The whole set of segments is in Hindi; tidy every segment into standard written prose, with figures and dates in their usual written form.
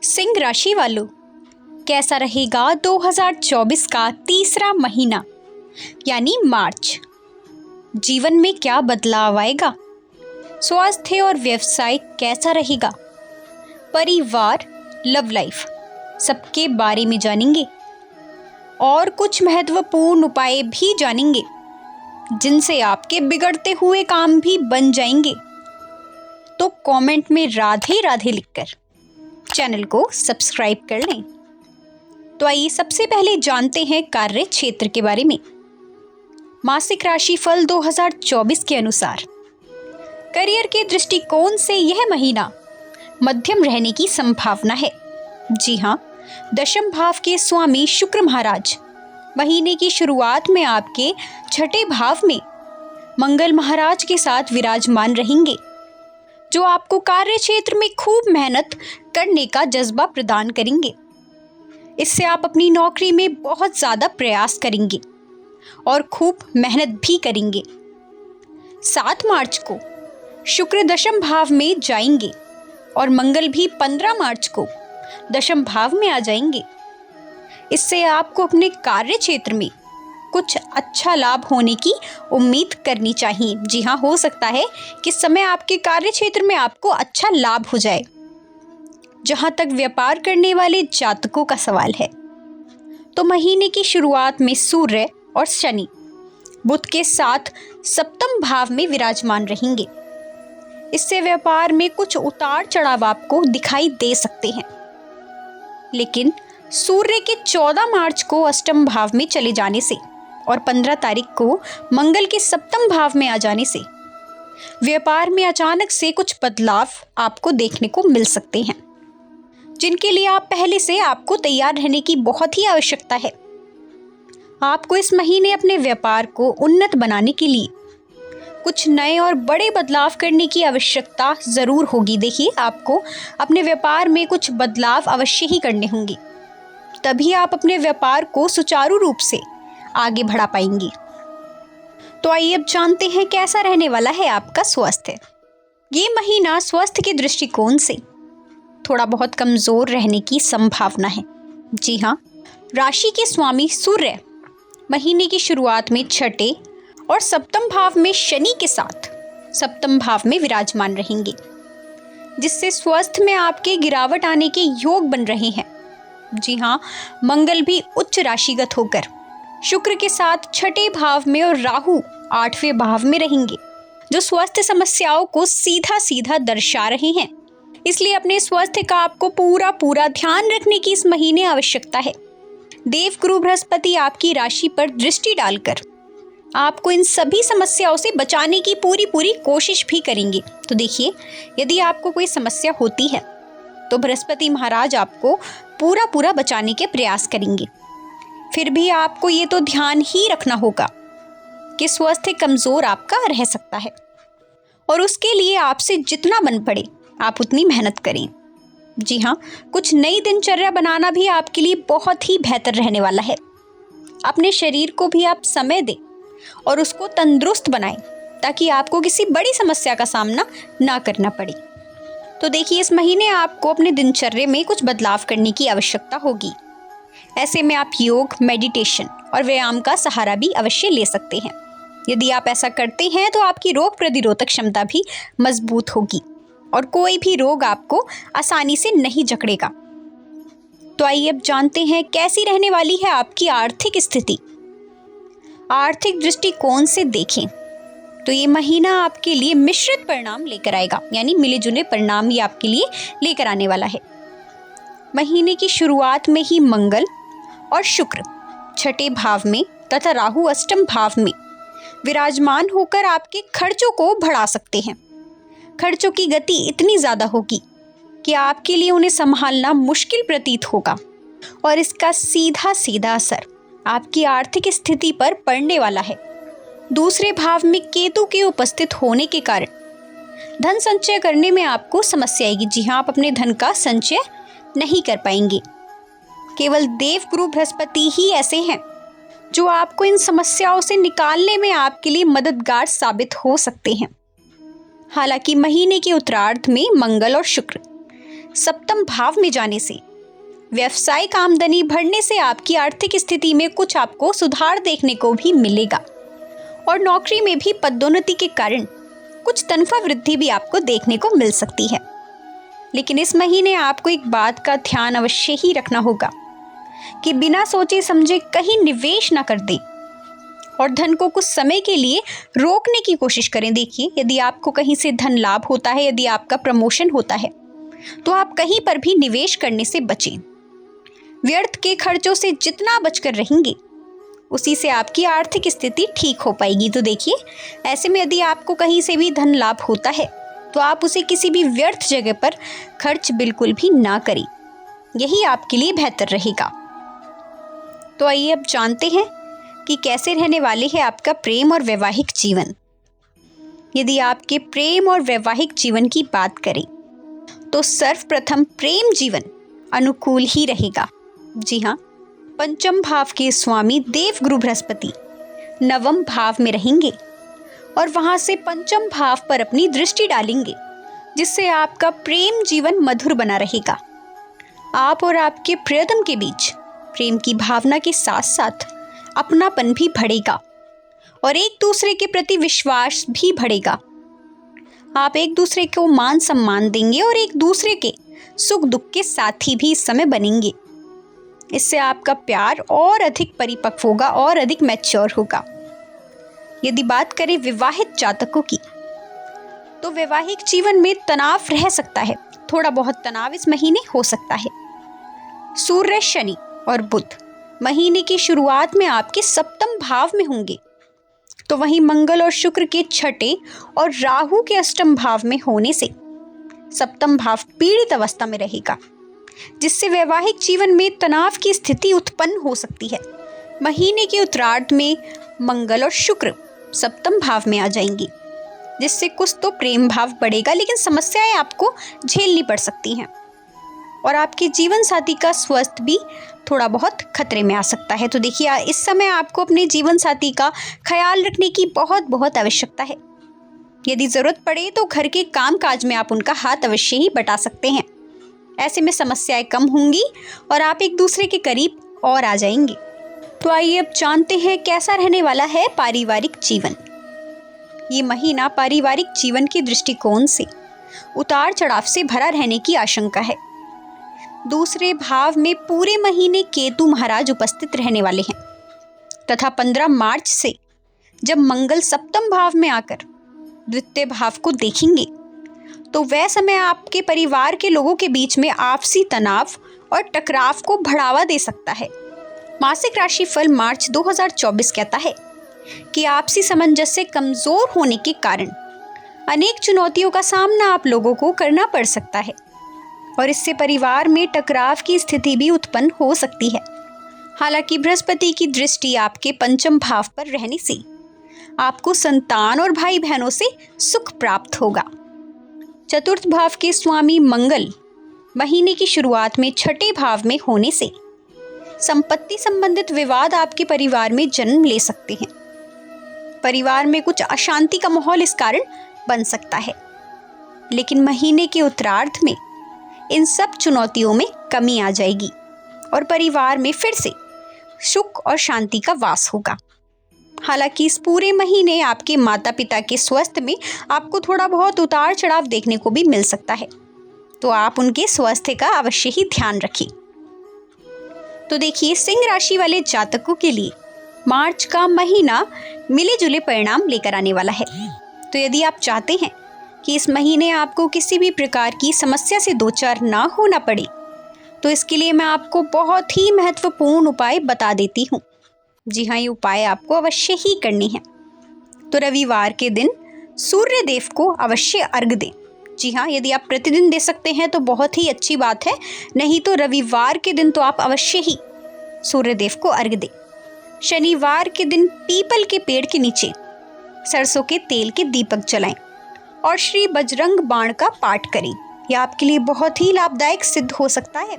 सिंह राशि वालों, कैसा रहेगा 2024 का तीसरा महीना यानी मार्च। जीवन में क्या बदलाव आएगा? स्वास्थ्य और व्यवसाय कैसा रहेगा? परिवार, लव लाइफ, सबके बारे में जानेंगे और कुछ महत्वपूर्ण उपाय भी जानेंगे जिनसे आपके बिगड़ते हुए काम भी बन जाएंगे। तो कमेंट में राधे राधे लिखकर चैनल को सब्सक्राइब कर लें। तो आइए सबसे पहले जानते हैं कार्य क्षेत्र के बारे में। मासिक राशिफल 2024 के अनुसार करियर के दृष्टिकोण से यह महीना मध्यम रहने की संभावना है। जी हाँ, दशम भाव के स्वामी शुक्र महाराज महीने की शुरुआत में आपके छठे भाव में मंगल महाराज के साथ विराजमान रहेंगे, जो आपको कार्य क्षेत्र में खूब मेहनत करने का जज्बा प्रदान करेंगे। इससे आप अपनी नौकरी में बहुत ज़्यादा प्रयास करेंगे और खूब मेहनत भी करेंगे। 7 मार्च को शुक्र दशम भाव में जाएंगे और मंगल भी 15 मार्च को दशम भाव में आ जाएंगे। इससे आपको अपने कार्य क्षेत्र में कुछ अच्छा लाभ होने की उम्मीद करनी चाहिए। जी हाँ, हो सकता है कि इस समय आपके कार्य क्षेत्र में आपको अच्छा लाभ हो जाए। जहाँ तक व्यापार करने वाले जातकों का सवाल है, तो महीने की शुरुआत में सूर्य और शनि बुध के साथ सप्तम भाव में विराजमान रहेंगे। इससे व्यापार में कुछ उतार चढ़ाव आपको दिखाई दे सकते हैं, लेकिन सूर्य के 14 मार्च को अष्टम भाव में चले जाने से और 15 तारीख को मंगल के सप्तम भाव में आ जाने से व्यापार में अचानक से कुछ बदलाव आपको देखने को मिल सकते हैं, जिनके लिए आप पहले से आपको तैयार रहने की बहुत ही आवश्यकता है। आपको इस महीने अपने व्यापार को उन्नत बनाने के लिए कुछ नए और बड़े बदलाव करने की आवश्यकता ज़रूर होगी। देखिए, आपको अपने व्यापार में कुछ बदलाव अवश्य ही करने होंगे, तभी आप अपने व्यापार को सुचारू रूप से आगे बढ़ा पाएंगे। तो आइए अब जानते हैं कैसा रहने वाला है आपका स्वास्थ्य। ये महीना स्वास्थ्य के दृष्टिकोण से थोड़ा बहुत कमज़ोर रहने की संभावना है। जी हाँ, राशि के स्वामी सूर्य महीने की शुरुआत में छठे और सप्तम भाव में शनि के साथ सप्तम भाव में विराजमान रहेंगे, जिससे स्वास्थ्य में आपके गिरावट आने के योग बन रहे हैं। जी हाँ, मंगल भी उच्च राशिगत होकर शुक्र के साथ छठे भाव में और राहु 8वें भाव में रहेंगे, जो स्वास्थ्य समस्याओं को सीधा सीधा दर्शा रहे हैं। इसलिए अपने स्वास्थ्य का आपको पूरा ध्यान रखने की इस महीने आवश्यकता है। देवगुरु बृहस्पति आपकी राशि पर दृष्टि डालकर आपको इन सभी समस्याओं से बचाने की पूरी कोशिश भी करेंगे। तो देखिए, यदि आपको कोई समस्या होती है तो बृहस्पति महाराज आपको पूरा बचाने के प्रयास करेंगे। फिर भी आपको ये तो ध्यान ही रखना होगा कि स्वास्थ्य कमज़ोर आपका रह सकता है, और उसके लिए आपसे जितना बन पड़े आप उतनी मेहनत करें। जी हाँ, कुछ नई दिनचर्या बनाना भी आपके लिए बहुत ही बेहतर रहने वाला है। अपने शरीर को भी आप समय दें और उसको तंदुरुस्त बनाएं, ताकि आपको किसी बड़ी समस्या का सामना ना करना पड़े। तो देखिए, इस महीने आपको अपने दिनचर्या में कुछ बदलाव करने की आवश्यकता होगी। ऐसे में आप योग, मेडिटेशन और व्यायाम का सहारा भी अवश्य ले सकते हैं। यदि आप ऐसा करते हैं तो आपकी रोग प्रतिरोधक क्षमता भी मजबूत होगी और कोई भी रोग आपको आसानी से नहीं जकड़ेगा। तो आइए अब जानते हैं कैसी रहने वाली है आपकी आर्थिक स्थिति। आर्थिक दृष्टिकोण से देखें तो ये महीना आपके लिए मिश्रित परिणाम लेकर आएगा, यानी मिले जुले परिणाम ये आपके लिए लेकर आने वाला है। महीने की शुरुआत में ही मंगल और शुक्र छठे भाव में तथा राहु अष्टम भाव में विराजमान होकर आपके खर्चों को बढ़ा सकते हैं। खर्चों की गति इतनी ज़्यादा होगी कि आपके लिए उन्हें संभालना मुश्किल प्रतीत होगा, और इसका सीधा असर आपकी आर्थिक स्थिति पर पड़ने वाला है। दूसरे भाव में केतु के उपस्थित होने के कारण धन संचय करने में आपको समस्या आएगी। जी हाँ, आप अपने धन का संचय नहीं कर पाएंगे। केवल देवगुरु बृहस्पति ही ऐसे हैं जो आपको इन समस्याओं से निकालने में आपके लिए मददगार साबित हो सकते हैं। हालांकि महीने के उत्तरार्ध में मंगल और शुक्र सप्तम भाव में जाने से, व्यावसायिक आमदनी बढ़ने से आपकी आर्थिक स्थिति में कुछ आपको सुधार देखने को भी मिलेगा और नौकरी में भी पदोन्नति के कारण कुछ तनख्वाह वृद्धि भी आपको देखने को मिल सकती है। लेकिन इस महीने आपको एक बात का ध्यान अवश्य ही रखना होगा कि बिना सोचे समझे कहीं निवेश ना कर दें और धन को कुछ समय के लिए रोकने की कोशिश करें। देखिए, यदि आपको कहीं से धन लाभ होता है, यदि आपका प्रमोशन होता है, तो आप कहीं पर भी निवेश करने से बचें। व्यर्थ के खर्चों से जितना बचकर रहेंगे, उसी से आपकी आर्थिक स्थिति ठीक हो पाएगी। तो देखिए, ऐसे में यदि आपको कहीं से भी धन लाभ होता है तो आप उसे किसी भी व्यर्थ जगह पर खर्च बिल्कुल भी ना करें, यही आपके लिए बेहतर रहेगा। तो आइए अब जानते हैं कि कैसे रहने वाले हैं आपका प्रेम और वैवाहिक जीवन। यदि आपके प्रेम और वैवाहिक जीवन की बात करें तो सर्वप्रथम प्रेम जीवन अनुकूल ही रहेगा। जी हाँ, पंचम भाव के स्वामी देवगुरु बृहस्पति नवम भाव में रहेंगे और वहां से पंचम भाव पर अपनी दृष्टि डालेंगे, जिससे आपका प्रेम जीवन मधुर बना रहेगा। आप और आपके प्रियतम के बीच प्रेम की भावना के साथ साथ अपनापन भी बढ़ेगा और एक दूसरे के प्रति विश्वास भी बढ़ेगा। आप एक दूसरे को मान सम्मान देंगे और एक दूसरे के सुख दुख के साथी भी इस समय बनेंगे। इससे आपका प्यार और अधिक परिपक्व होगा और अधिक मैच्योर होगा। यदि बात करें विवाहित जातकों की, तो वैवाहिक जीवन में तनाव रह सकता है, थोड़ा बहुत तनाव इस महीने हो सकता है। सूर्य, शनि और बुध महीने की शुरुआत में आपके सप्तम भाव में होंगे, तो वहीं मंगल और शुक्र के छठे और राहु के अष्टम भाव में होने से सप्तम भाव पीड़ित अवस्था में रहेगा, जिससे वैवाहिक जीवन में तनाव की स्थिति उत्पन्न हो सकती है। महीने के उत्तरार्ध में मंगल और शुक्र सप्तम भाव में आ जाएंगे, जिससे कुछ तो प्रेम भाव बढ़ेगा, लेकिन समस्याएं आपको झेलनी पड़ सकती हैं और आपके जीवन साथी का स्वास्थ्य भी थोड़ा बहुत खतरे में आ सकता है। तो देखिए, इस समय आपको अपने जीवन साथी का ख्याल रखने की बहुत बहुत आवश्यकता है। यदि जरूरत पड़े तो घर के काम काज में आप उनका हाथ अवश्य ही बटा सकते हैं। ऐसे में समस्याएं कम होंगी और आप एक दूसरे के करीब और आ जाएंगे। तो आइए अब जानते हैं कैसा रहने वाला है पारिवारिक जीवन। ये महीना पारिवारिक जीवन के दृष्टिकोण से उतार चढ़ाव से भरा रहने की आशंका है। दूसरे भाव में पूरे महीने केतु महाराज उपस्थित रहने वाले हैं तथा 15 मार्च से जब मंगल सप्तम भाव में आकर द्वितीय भाव को देखेंगे, तो वह समय आपके परिवार के लोगों के बीच में आपसी तनाव और टकराव को बढ़ावा दे सकता है। मासिक राशि फल मार्च 2024 कहता है कि आपसी सामंजस्य कमजोर होने के कारण अनेक चुनौतियों का सामना आप लोगों को करना पड़ सकता है और इससे परिवार में टकराव की स्थिति भी उत्पन्न हो सकती है। हालांकि बृहस्पति की दृष्टि आपके पंचम भाव पर रहने से आपको संतान और भाई बहनों से सुख प्राप्त होगा। चतुर्थ भाव के स्वामी मंगल महीने की शुरुआत में छठे भाव में होने से संपत्ति संबंधित विवाद आपके परिवार में जन्म ले सकते हैं। परिवार में कुछ अशांति का माहौल इस कारण बन सकता है, लेकिन महीने के उत्तरार्ध में इन सब चुनौतियों में कमी आ जाएगी और परिवार में फिर से सुख और शांति का वास होगा। हालांकि इस पूरे महीने आपके माता पिता के स्वास्थ्य में आपको थोड़ा बहुत उतार चढ़ाव देखने को भी मिल सकता है, तो आप उनके स्वास्थ्य का अवश्य ही ध्यान रखें। तो देखिए, सिंह राशि वाले जातकों के लिए मार्च का महीना मिले जुले परिणाम लेकर आने वाला है। तो यदि आप चाहते हैं कि इस महीने आपको किसी भी प्रकार की समस्या से दो चार ना होना पड़े, तो इसके लिए मैं आपको बहुत ही महत्वपूर्ण उपाय बता देती हूँ। जी हाँ, ये उपाय आपको अवश्य ही करने हैं। तो रविवार के दिन सूर्य देव को अवश्य अर्घ दें। जी हाँ, यदि आप प्रतिदिन दे सकते हैं तो बहुत ही अच्छी बात है, नहीं तो रविवार के दिन तो आप अवश्य ही सूर्य देव को अर्घ दें। शनिवार के दिन पीपल के पेड़ के नीचे सरसों के तेल के दीपक जलाएं और श्री बजरंग बाण का पाठ करें। यह आपके लिए बहुत ही लाभदायक सिद्ध हो सकता है।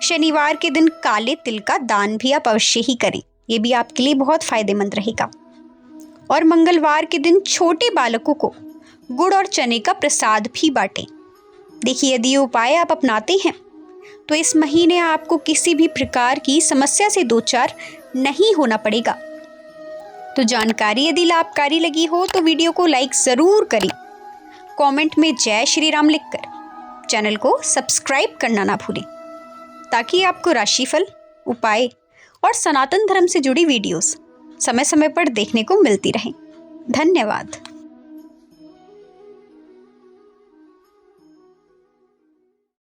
शनिवार के दिन काले तिल का दान भी आप अवश्य ही करें, ये भी आपके लिए बहुत फायदेमंद रहेगा। और मंगलवार के दिन छोटे बालकों को गुड़ और चने का प्रसाद भी बांटें। देखिए, यदि ये उपाय आप अपनाते हैं तो इस महीने आपको किसी भी प्रकार की समस्या से दो चार नहीं होना पड़ेगा। तो जानकारी यदि लाभकारी लगी हो तो वीडियो को लाइक ज़रूर करें, कमेंट में जय श्री राम लिखकर चैनल को सब्सक्राइब करना ना भूलें, ताकि आपको राशिफल, उपाय और सनातन धर्म से जुड़ी वीडियोस समय समय पर देखने को मिलती रहें। धन्यवाद।